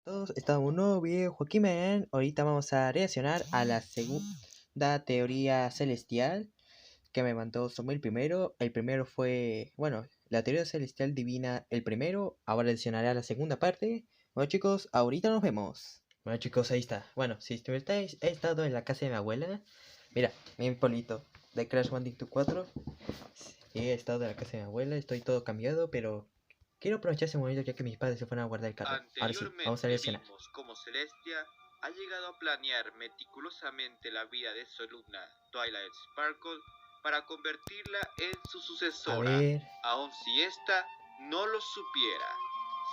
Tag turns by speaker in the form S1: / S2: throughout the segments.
S1: Todos estamos en un nuevo video, Joaquín Man. Ahorita vamos a reaccionar a la segunda teoría celestial que me mandó Samuel primero. El primero fue, bueno, la teoría celestial divina el primero. Ahora reaccionaré a la segunda parte. Bueno chicos, ahorita nos vemos. Bueno chicos, ahí está. Bueno, si estáis, he estado en la casa de mi abuela. Mira, mi polito de Crash Bandicoot 4. Sí, he estado en la casa de mi abuela, estoy todo cambiado, pero quiero aprovechar ese momento ya que mis padres se fueron a guardar el carro. Ahora sí, vamos a
S2: Anteriormente
S1: reaccionar.
S2: vimos cómo Celestia ha llegado a planear meticulosamente la vida de su alumna Twilight Sparkle para convertirla en su
S1: A
S2: sucesora,
S1: ver.
S2: aun si ésta no lo supiera,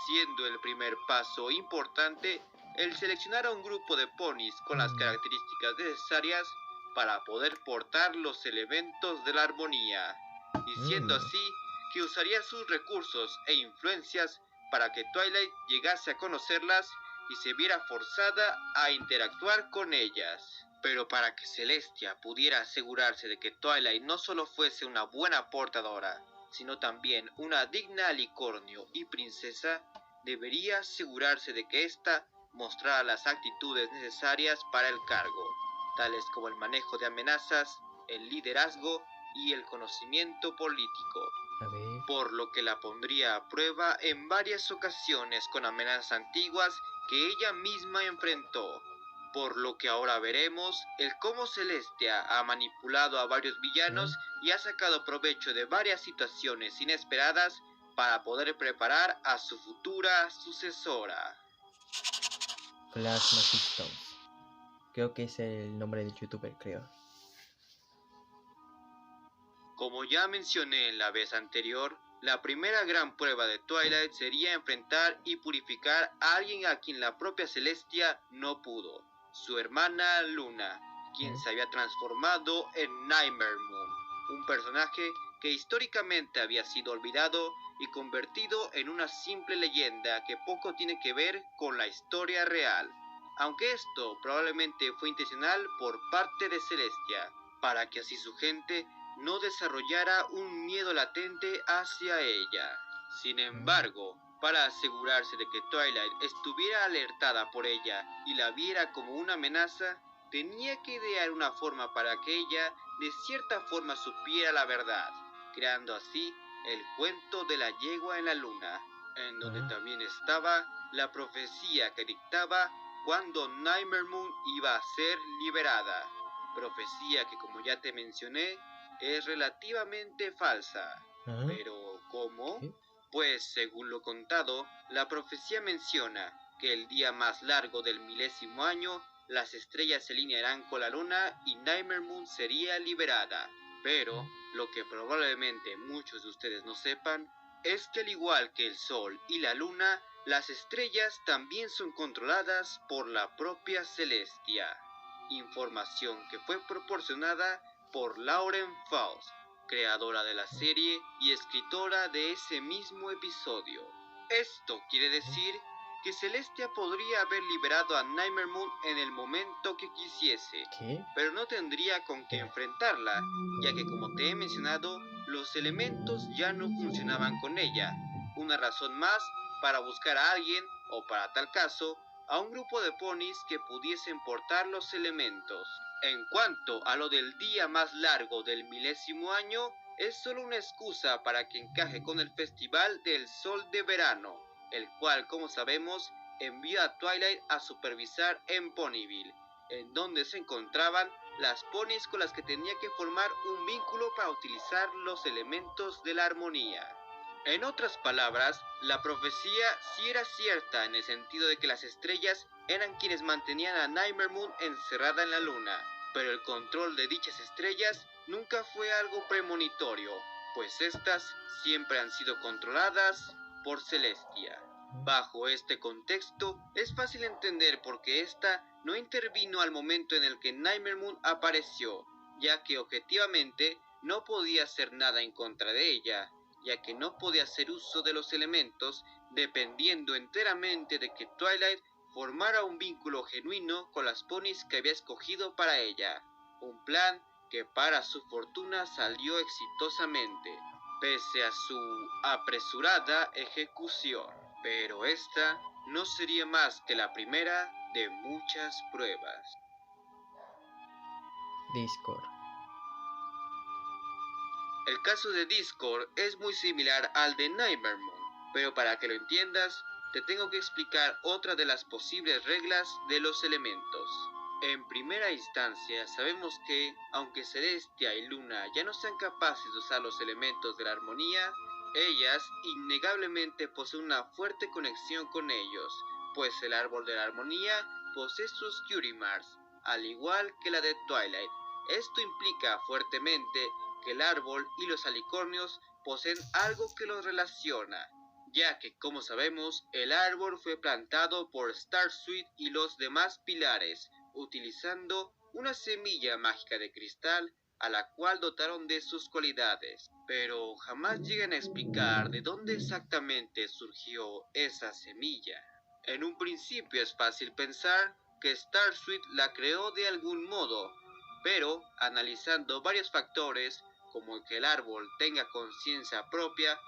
S2: siendo el primer paso importante el seleccionar a un grupo de ponis con las características necesarias para poder portar los elementos de la armonía, y siendo así que usaría sus recursos e influencias para que Twilight llegase a conocerlas y se viera forzada a interactuar con ellas. Pero para que Celestia pudiera asegurarse de que Twilight no solo fuese una buena portadora, sino también una digna alicornio y princesa, debería asegurarse de que ésta mostrara las actitudes necesarias para el cargo, tales como el manejo de amenazas, el liderazgo y el conocimiento político, por lo que la pondría a prueba en varias ocasiones con amenazas antiguas que ella misma enfrentó, por lo que ahora veremos el cómo Celestia ha manipulado a varios villanos y ha sacado provecho de varias situaciones inesperadas para poder preparar a su futura sucesora.
S1: Flash Mephisto. Creo que es el nombre del youtuber, creo.
S2: Como ya mencioné en la vez anterior, la primera gran prueba de Twilight sería enfrentar y purificar a alguien a quien la propia Celestia no pudo, su hermana Luna, quien se había transformado en Nightmare Moon, un personaje que históricamente había sido olvidado y convertido en una simple leyenda que poco tiene que ver con la historia real, aunque esto probablemente fue intencional por parte de Celestia, para que así su gente no desarrollara un miedo latente hacia ella. Sin embargo, para asegurarse de que Twilight estuviera alertada por ella y la viera como una amenaza, tenía que idear una forma para que ella de cierta forma supiera la verdad, creando así el cuento de la yegua en la luna, en donde también estaba la profecía que dictaba cuándo Nightmare Moon iba a ser liberada, profecía que, como ya te mencioné, es relativamente falsa. Pero ¿cómo? Pues según lo contado, la profecía menciona que el día más largo del milésimo año, las estrellas se alinearán con la luna y Nightmare Moon sería liberada. Pero lo que probablemente muchos de ustedes no sepan es que al igual que el sol y la luna, las estrellas también son controladas por la propia Celestia. Información que fue proporcionada por Lauren Faust, creadora de la serie y escritora de ese mismo episodio. Esto quiere decir que Celestia podría haber liberado a Nightmare Moon en el momento que quisiese, pero no tendría con qué enfrentarla, ya que, como te he mencionado, los elementos ya no funcionaban con ella. Una razón más para buscar a alguien, o para tal caso, a un grupo de ponis que pudiesen portar los elementos. En cuanto a lo del día más largo del milésimo año, es solo una excusa para que encaje con el Festival del Sol de Verano, el cual, como sabemos, envió a Twilight a supervisar en Ponyville, en donde se encontraban las ponis con las que tenía que formar un vínculo para utilizar los elementos de la armonía. En otras palabras, la profecía sí era cierta en el sentido de que las estrellas eran quienes mantenían a Nightmare Moon encerrada en la luna, pero el control de dichas estrellas nunca fue algo premonitorio, pues estas siempre han sido controladas por Celestia. Bajo este contexto, es fácil entender por qué ésta no intervino al momento en el que Nightmare Moon apareció, ya que objetivamente no podía hacer nada en contra de ella, ya que no podía hacer uso de los elementos dependiendo enteramente de que Twilight formara un vínculo genuino con las ponis que había escogido para ella, un plan que para su fortuna salió exitosamente, pese a su apresurada ejecución. pero esta no sería más que la primera de muchas pruebas.
S1: Discord.
S2: El caso de Discord es muy similar al de Nightmare Moon, pero para que lo entiendas, te tengo que explicar otra de las posibles reglas de los elementos. En primera instancia, sabemos que, aunque Celestia y Luna ya no sean capaces de usar los elementos de la armonía, ellas innegablemente poseen una fuerte conexión con ellos, pues el árbol de la armonía posee sus Curimars, al igual que la de Twilight. Esto implica fuertemente que el árbol y los alicornios poseen algo que los relaciona, ya que, como sabemos, el árbol fue plantado por Starsuit y los demás pilares, utilizando una semilla mágica de cristal a la cual dotaron de sus cualidades, pero jamás llegan a explicar de dónde exactamente surgió esa semilla. En un principio es fácil pensar que Starsuit la creó de algún modo, pero analizando varios factores, como que el árbol tenga conciencia propia,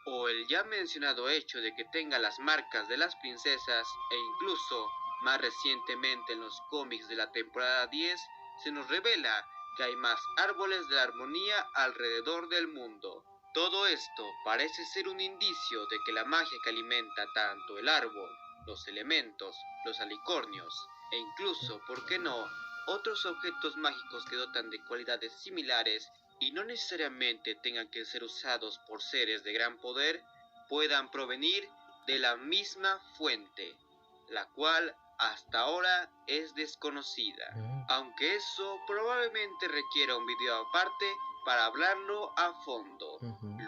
S2: o el ya mencionado hecho de que tenga las marcas de las princesas, e incluso, más recientemente en los cómics de la temporada 10, se nos revela que hay más árboles de la armonía alrededor del mundo. Todo esto parece ser un indicio de que la magia que alimenta tanto el árbol, los elementos, los alicornios, e incluso, ¿por qué no?, otros objetos mágicos que dotan de cualidades similares y no necesariamente tengan que ser usados por seres de gran poder, puedan provenir de la misma fuente, la cual hasta ahora es desconocida, aunque eso probablemente requiera un video aparte para hablarlo a fondo.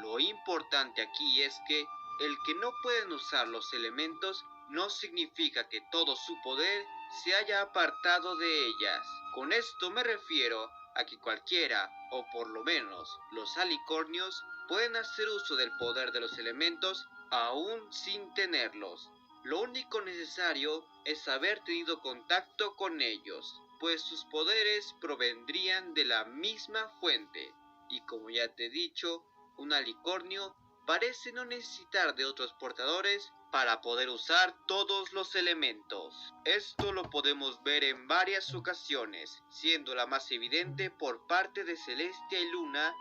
S2: Lo importante aquí es que el que no pueden usar los elementos no significa que todo su poder se haya apartado de ellas. Con esto me refiero a que cualquiera, o por lo menos los alicornios, pueden hacer uso del poder de los elementos aún sin tenerlos. Lo único necesario es haber tenido contacto con ellos, pues sus poderes provendrían de la misma fuente. Y como ya te he dicho, un alicornio parece no necesitar de otros portadores para poder usar todos los elementos. Esto lo podemos ver en varias ocasiones, siendo la más evidente por parte de Celestia y Luna,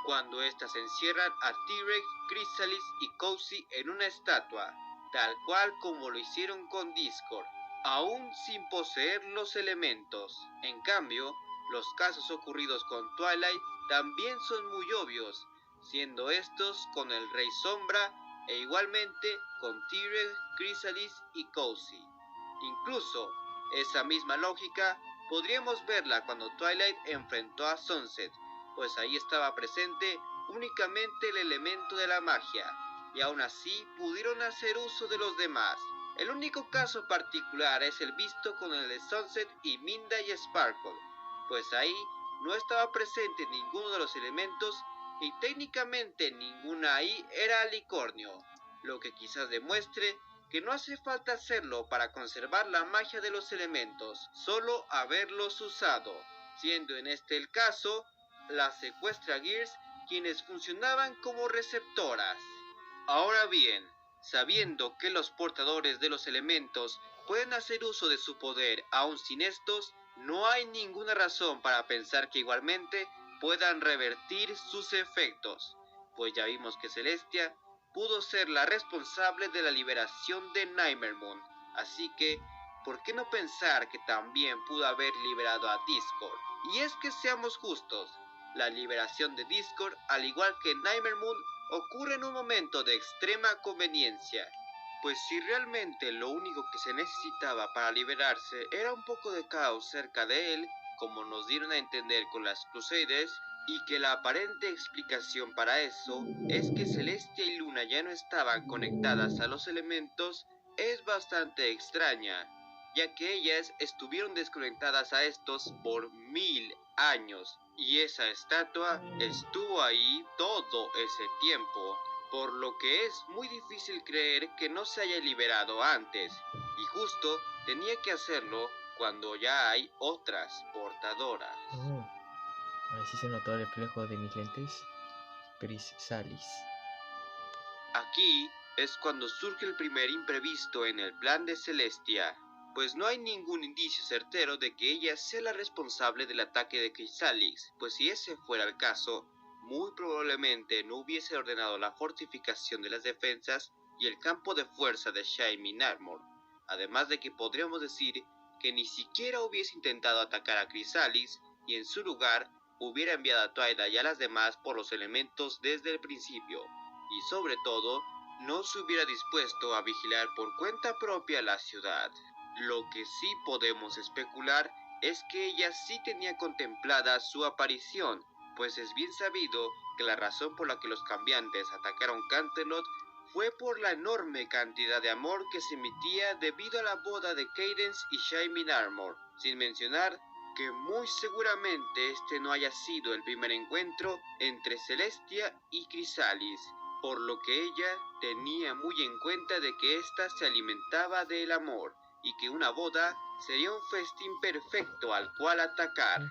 S2: cuando éstas encierran a T-Rex, Chrysalis y Cozy en una estatua, tal cual como lo hicieron con Discord, aún sin poseer los elementos. En cambio, los casos ocurridos con Twilight también son muy obvios, siendo estos con el Rey Sombra e igualmente con T-Rex, Chrysalis y Cozy. Incluso, esa misma lógica podríamos verla cuando Twilight enfrentó a Sunset, pues ahí estaba presente únicamente el elemento de la magia, y aún así pudieron hacer uso de los demás. El único caso particular es el visto con el de Sunset y Minda y Sparkle, pues ahí no estaba presente ninguno de los elementos y técnicamente ninguna ahí era alicornio, lo que quizás demuestre que no hace falta hacerlo para conservar la magia de los elementos, solo haberlos usado, siendo en este el caso las Sequestra Gears quienes funcionaban como receptoras. Ahora bien, sabiendo que los portadores de los elementos pueden hacer uso de su poder aún sin estos, no hay ninguna razón para pensar que igualmente puedan revertir sus efectos, pues ya vimos que Celestia pudo ser la responsable de la liberación de Nightmare Moon, así que, ¿por qué no pensar que también pudo haber liberado a Discord? Y es que seamos justos, la liberación de Discord, al igual que Nightmare Moon, ocurre en un momento de extrema conveniencia, pues si realmente lo único que se necesitaba para liberarse era un poco de caos cerca de él, como nos dieron a entender con las Crusaders, y que la aparente explicación para eso es que Celestia y Luna ya no estaban conectadas a los elementos, es bastante extraña, ya que ellas estuvieron desconectadas a estos por 1000 años, y esa estatua estuvo ahí todo ese tiempo, por lo que es muy difícil creer que no se haya liberado antes, y justo tenía que hacerlo cuando ya hay otras portadoras.
S1: A ver si se notó el reflejo de mis lentes. Chrysalis.
S2: Aquí es cuando surge el primer imprevisto en el plan de Celestia, pues no hay ningún indicio certero de que ella sea la responsable del ataque de Chrysalis, pues si ese fuera el caso, muy probablemente no hubiese ordenado la fortificación de las defensas y el campo de fuerza de Shining Armor, además de que podríamos decir que ni siquiera hubiese intentado atacar a Chrysalis y en su lugar hubiera enviado a Twilight y a las demás por los elementos desde el principio, y sobre todo, no se hubiera dispuesto a vigilar por cuenta propia la ciudad. Lo que sí podemos especular es que ella sí tenía contemplada su aparición, pues es bien sabido que la razón por la que los cambiantes atacaron Canterlot fue por la enorme cantidad de amor que se emitía debido a la boda de Cadence y Shining Armor, sin mencionar que muy seguramente este no haya sido el primer encuentro entre Celestia y Chrysalis, por lo que ella tenía muy en cuenta de que ésta se alimentaba del amor y que una boda sería un festín perfecto al cual atacar,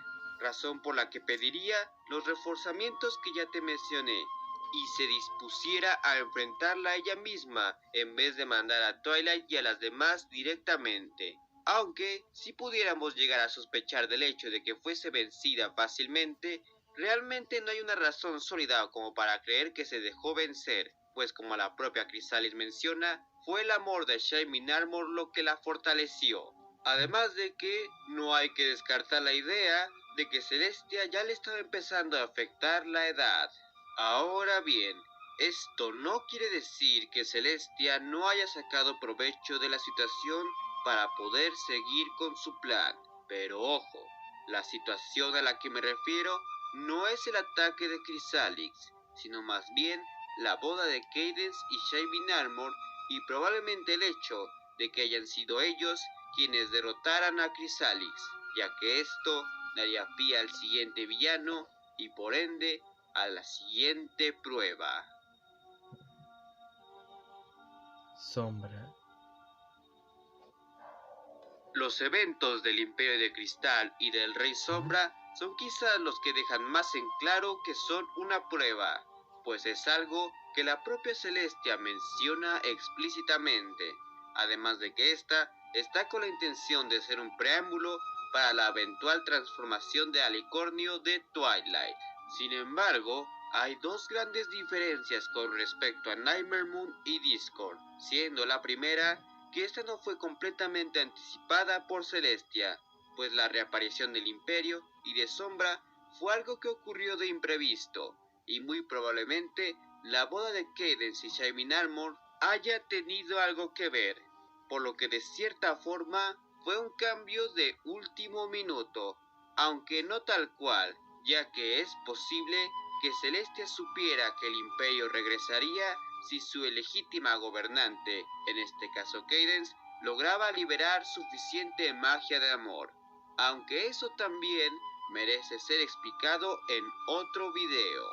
S2: razón por la que pediría los reforzamientos que ya te mencioné y se dispusiera a enfrentarla ella misma en vez de mandar a Twilight y a las demás directamente. Aunque, si pudiéramos llegar a sospechar del hecho de que fuese vencida fácilmente, realmente no hay una razón sólida como para creer que se dejó vencer, pues como la propia Chrysalis menciona, fue el amor de Shining Armor lo que la fortaleció. Además de que no hay que descartar la idea de que Celestia ya le estaba empezando a afectar la edad. Ahora bien, esto no quiere decir que Celestia no haya sacado provecho de la situación para poder seguir con su plan. Pero ojo, la situación a la que me refiero no es el ataque de Chrysalis, sino más bien la boda de Cadence y Shining Armor y probablemente el hecho de que hayan sido ellos quienes derrotaran a Chrysalis, ya que esto daría pie al siguiente villano y por ende a la siguiente prueba.
S1: Sombra.
S2: Los eventos del Imperio de Cristal y del Rey Sombra son quizás los que dejan más en claro que son una prueba, pues es algo que la propia Celestia menciona explícitamente, además de que ésta está con la intención de ser un preámbulo para la eventual transformación de Alicornio de Twilight. Sin embargo, hay dos grandes diferencias con respecto a Nightmare Moon y Discord, siendo la primera que esta no fue completamente anticipada por Celestia, pues la reaparición del Imperio y de Sombra fue algo que ocurrió de imprevisto, y muy probablemente la boda de Cadence y Shining Armor haya tenido algo que ver, por lo que de cierta forma fue un cambio de último minuto, aunque no tal cual, ya que es posible que Celestia supiera que el Imperio regresaría si su legítima gobernante, en este caso Cadence, lograba liberar suficiente magia de amor, aunque eso también merece ser explicado en otro video.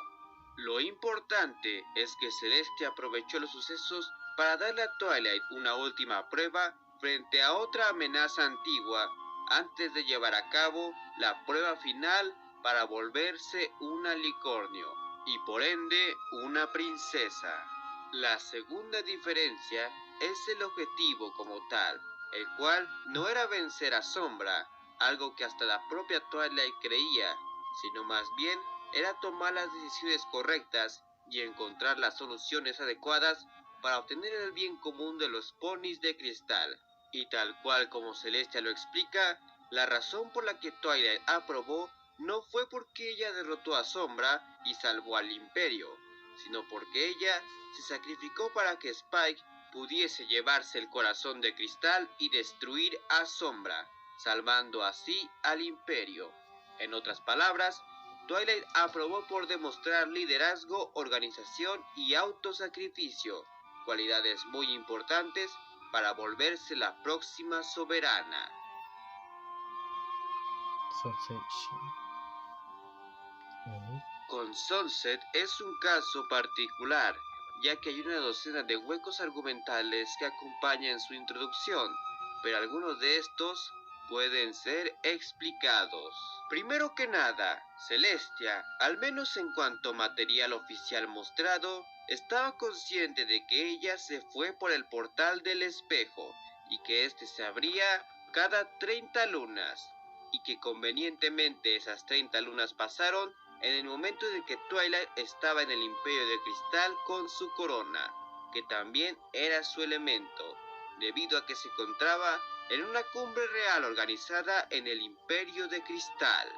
S2: Lo importante es que Celestia aprovechó los sucesos para darle a Twilight una última prueba frente a otra amenaza antigua antes de llevar a cabo la prueba final para volverse un alicornio y por ende una princesa. La segunda diferencia es el objetivo como tal, el cual no era vencer a Sombra, algo que hasta la propia Twilight creía, sino más bien era tomar las decisiones correctas y encontrar las soluciones adecuadas para obtener el bien común de los ponis de cristal. Y tal cual como Celestia lo explica, la razón por la que Twilight aprobó no fue porque ella derrotó a Sombra y salvó al Imperio, sino porque ella se sacrificó para que Spike pudiese llevarse el corazón de cristal y destruir a Sombra, salvando así al Imperio. En otras palabras, Twilight aprobó por demostrar liderazgo, organización y autosacrificio, cualidades muy importantes para volverse la próxima soberana. Con Sunset es un caso particular, ya que hay una docena de huecos argumentales que acompañan su introducción, pero algunos de estos pueden ser explicados. Primero que nada, Celestia, al menos en cuanto a material oficial mostrado, Estaba consciente de que ella se fue por el portal del espejo y que éste se abría cada 30 lunas, y que convenientemente esas 30 lunas pasaron en el momento en que Twilight estaba en el Imperio de Cristal con su corona, que también era su elemento, debido a que se encontraba en una cumbre real organizada en el Imperio de Cristal.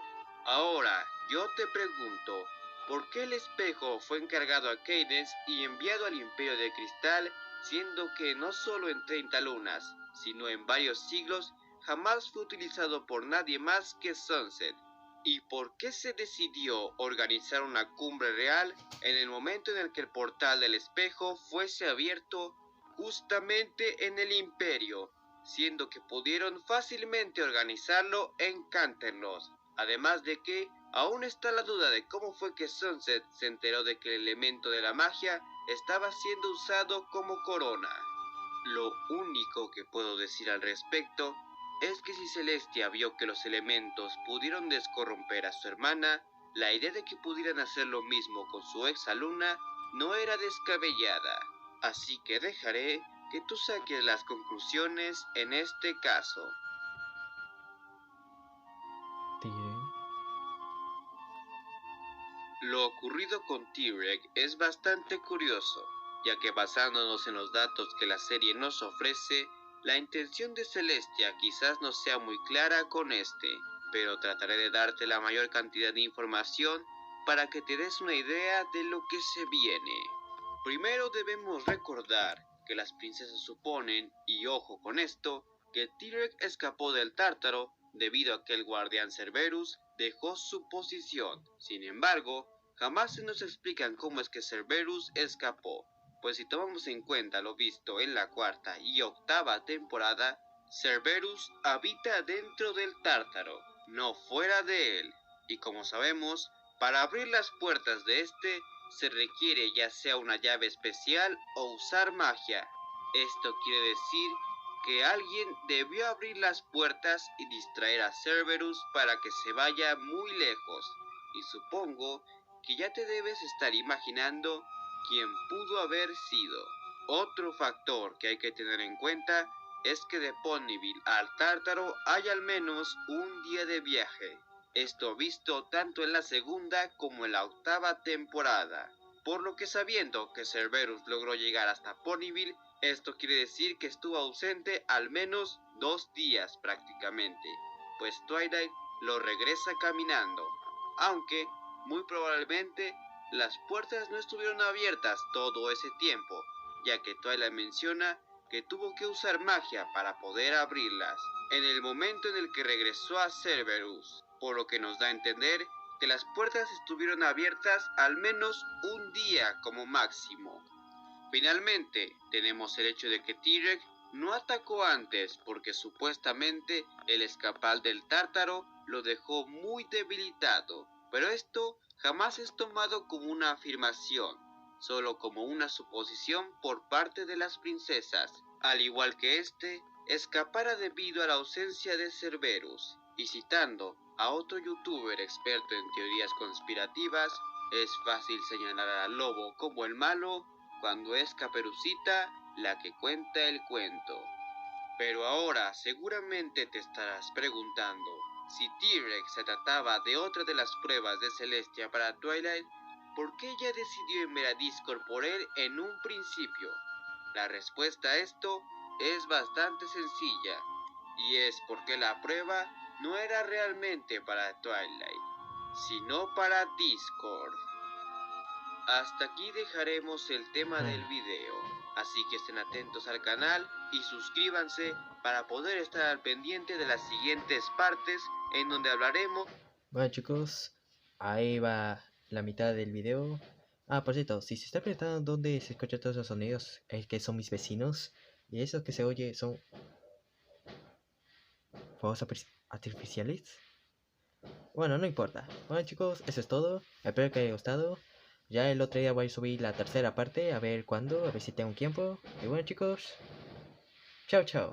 S2: Ahora, yo te pregunto, ¿por qué el espejo fue encargado a Cadence y enviado al Imperio de Cristal, siendo que no solo en 30 lunas, sino en varios siglos, jamás fue utilizado por nadie más que Sunset? ¿Y por qué se decidió organizar una cumbre real en el momento en el que el portal del espejo fuese abierto justamente en el Imperio, siendo que pudieron fácilmente organizarlo en Canterlot? Además de que aún está la duda de cómo fue que Sunset se enteró de que el elemento de la magia estaba siendo usado como corona. Lo único que puedo decir al respecto es que si Celestia vio que los elementos pudieron descorromper a su hermana, la idea de que pudieran hacer lo mismo con su exalumna no era descabellada. Así que dejaré que tú saques las conclusiones en este caso. Lo ocurrido con T-Rex es bastante curioso, ya que basándonos en los datos que la serie nos ofrece, la intención de Celestia quizás no sea muy clara con este, pero trataré de darte la mayor cantidad de información para que te des una idea de lo que se viene. Primero debemos recordar que las princesas suponen, y ojo con esto, que T-Rex escapó del Tártaro debido a que el guardián Cerberus dejó su posición. Sin embargo, jamás se nos explican cómo es que Cerberus escapó, pues si tomamos en cuenta lo visto en la cuarta y octava temporada, Cerberus habita dentro del Tártaro, no fuera de él, y como sabemos, para abrir las puertas de este se requiere ya sea una llave especial o usar magia. Esto quiere decir que alguien debió abrir las puertas y distraer a Cerberus para que se vaya muy lejos, y supongo que ya te debes estar imaginando quién pudo haber sido. Otro factor que hay que tener en cuenta es que de Ponyville al Tártaro hay al menos un día de viaje. Esto visto tanto en la segunda como en la octava temporada. Por lo que sabiendo que Cerberus logró llegar hasta Ponyville, esto quiere decir que estuvo ausente al menos 2 días prácticamente, pues Twilight lo regresa caminando, aunque muy probablemente las puertas no estuvieron abiertas todo ese tiempo, ya que Twilight menciona que tuvo que usar magia para poder abrirlas en el momento en el que regresó a Cerberus, por lo que nos da a entender que las puertas estuvieron abiertas al menos un día como máximo. Finalmente, tenemos el hecho de que T-Rex no atacó antes porque supuestamente el escapar del Tártaro lo dejó muy debilitado, pero esto jamás es tomado como una afirmación, solo como una suposición por parte de las princesas, al igual que este escapara debido a la ausencia de Cerberus. Y citando a otro youtuber experto en teorías conspirativas, es fácil señalar al lobo como el malo cuando es Caperucita la que cuenta el cuento. Pero ahora seguramente te estarás preguntando, si T-Rex se trataba de otra de las pruebas de Celestia para Twilight, ¿por qué ella decidió enviar a Discord por él en un principio? La respuesta a esto es bastante sencilla, y es porque la prueba no era realmente para Twilight, sino para Discord. Hasta aquí dejaremos el tema del video, así que estén atentos al canal y suscríbanse para poder estar al pendiente de las siguientes partes en donde hablaremos.
S1: Bueno chicos, ahí va la mitad del video. Por cierto, si se está preguntando dónde se escuchan todos los sonidos, es que son mis vecinos. Y esos que se oye son fuegos artificiales. Bueno, no importa. Bueno chicos, eso es todo. Espero que haya gustado. Ya el otro día voy a subir la tercera parte, a ver cuándo, a ver si tengo tiempo. Y bueno chicos, chao chao.